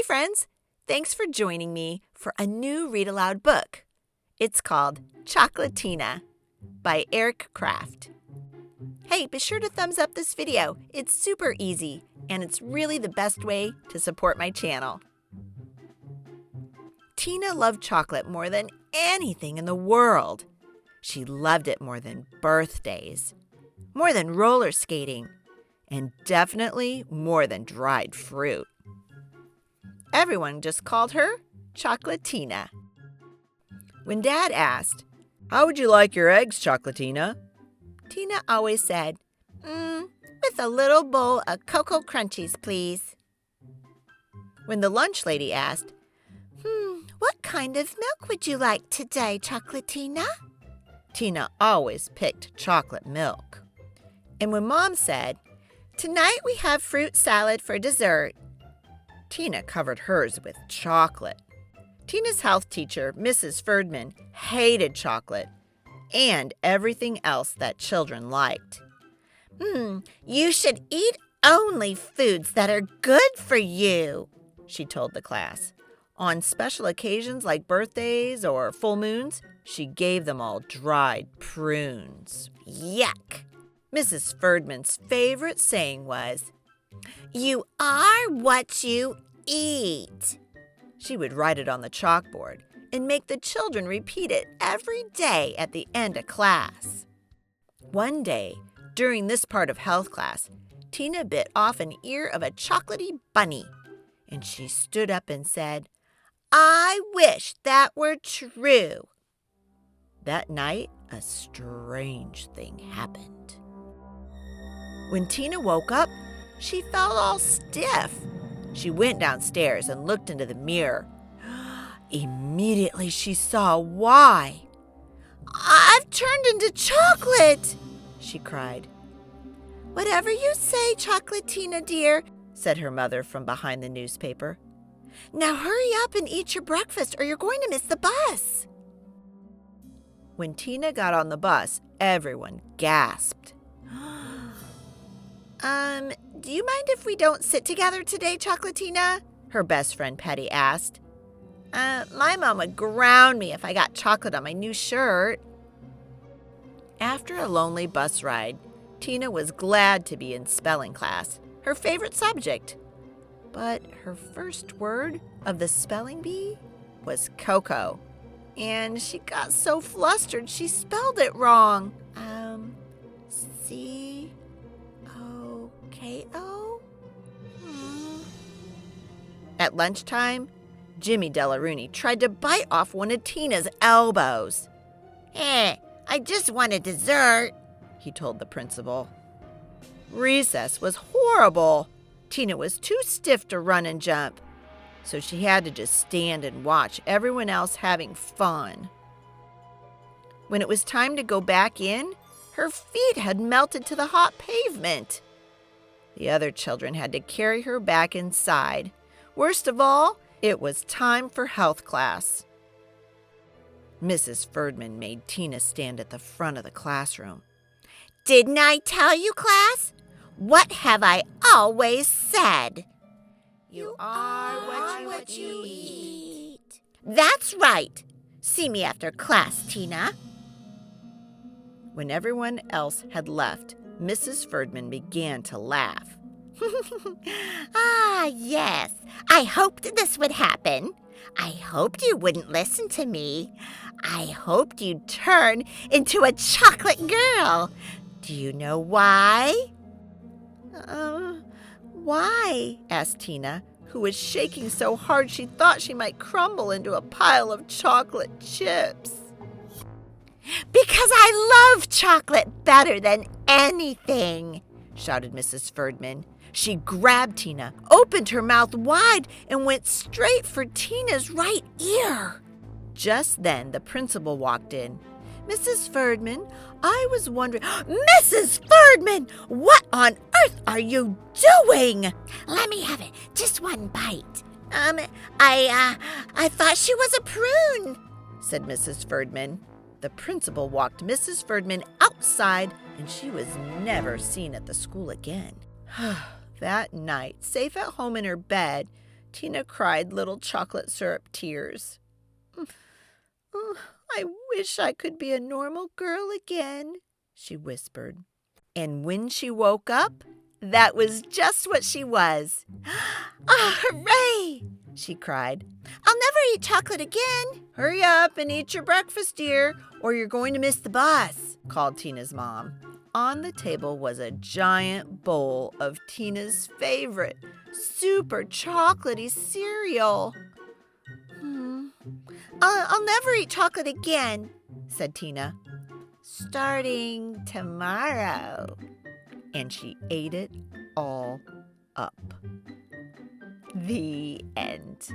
friends! Thanks for joining me for a new read-aloud book. It's called Chocolatina by Eric Kraft. Hey, be sure to thumbs up this video. It's super easy, and it's really the best way to support my channel. Tina loved chocolate more than anything in the world. She loved it more than birthdays, more than roller skating, and definitely more than dried fruit. Everyone just called her Chocolatina. When Dad asked, "How would you like your eggs, Chocolatina?" Tina always said, with a little bowl of Cocoa Crunchies, please. When the lunch lady asked, "What kind of milk would you like today, Chocolatina?" Tina always picked chocolate milk. And when Mom said, "Tonight we have fruit salad for dessert," Tina covered hers with chocolate. Tina's health teacher, Mrs. Ferdman, hated chocolate and everything else that children liked. You should eat only foods that are good for you," she told the class. On special occasions like birthdays or full moons, she gave them all dried prunes. Yuck! Mrs. Ferdman's favorite saying was, "You are what you eat." She would write it on the chalkboard and make the children repeat it every day at the end of class. One day, during this part of health class, Tina bit off an ear of a chocolatey bunny, and she stood up and said, "I wish that were true." That night, a strange thing happened. When Tina woke up, she felt all stiff. She went downstairs and looked into the mirror. Immediately she saw why. "I've turned into chocolate!" she cried. "Whatever you say, Chocolatina dear," said her mother from behind the newspaper. "Now hurry up and eat your breakfast or you're going to miss the bus." When Tina got on the bus, everyone gasped. Do you mind if we don't sit together today, Chocolatina?" her best friend Petty asked. My mom would ground me if I got chocolate on my new shirt." After a lonely bus ride, Tina was glad to be in spelling class, her favorite subject. But her first word of the spelling bee was cocoa, and she got so flustered she spelled it wrong. C-O-K-O? At lunchtime, Jimmy Delaruni tried to bite off one of Tina's elbows. I just want a dessert," he told the principal. Recess was horrible. Tina was too stiff to run and jump, so she had to just stand and watch everyone else having fun. When it was time to go back in, her feet had melted to the hot pavement. The other children had to carry her back inside. Worst of all, it was time for health class. Mrs. Ferdman made Tina stand at the front of the classroom. "Didn't I tell you, class? What have I always said? You are what you eat." "That's right. See me after class, Tina." When everyone else had left, Mrs. Ferdman began to laugh. Yes. I hoped this would happen. I hoped you wouldn't listen to me. I hoped you'd turn into a chocolate girl. Do you know why?" Why?" asked Tina, who was shaking so hard she thought she might crumble into a pile of chocolate chips. "Because I love chocolate better than anything," shouted Mrs. Ferdman. She grabbed Tina, opened her mouth wide, and went straight for Tina's right ear. Just then, the principal walked in. "Mrs. Ferdman, I was wondering—" "Mrs. Ferdman, what on earth are you doing?" "Let me have it, just one bite." I thought she was a prune," said Mrs. Ferdman. The principal walked Mrs. Ferdman outside, and she was never seen at the school again. That night, safe at home in her bed, Tina cried little chocolate syrup tears. "Oh, I wish I could be a normal girl again," she whispered. And when she woke up, that was just what she was. "Ah, hooray!" she cried. "I'll never eat chocolate again." "Hurry up and eat your breakfast, dear, or you're going to miss the bus," called Tina's mom. On the table was a giant bowl of Tina's favorite, super chocolatey cereal. I'll never eat chocolate again," said Tina. "Starting tomorrow." And she ate it all up. The end.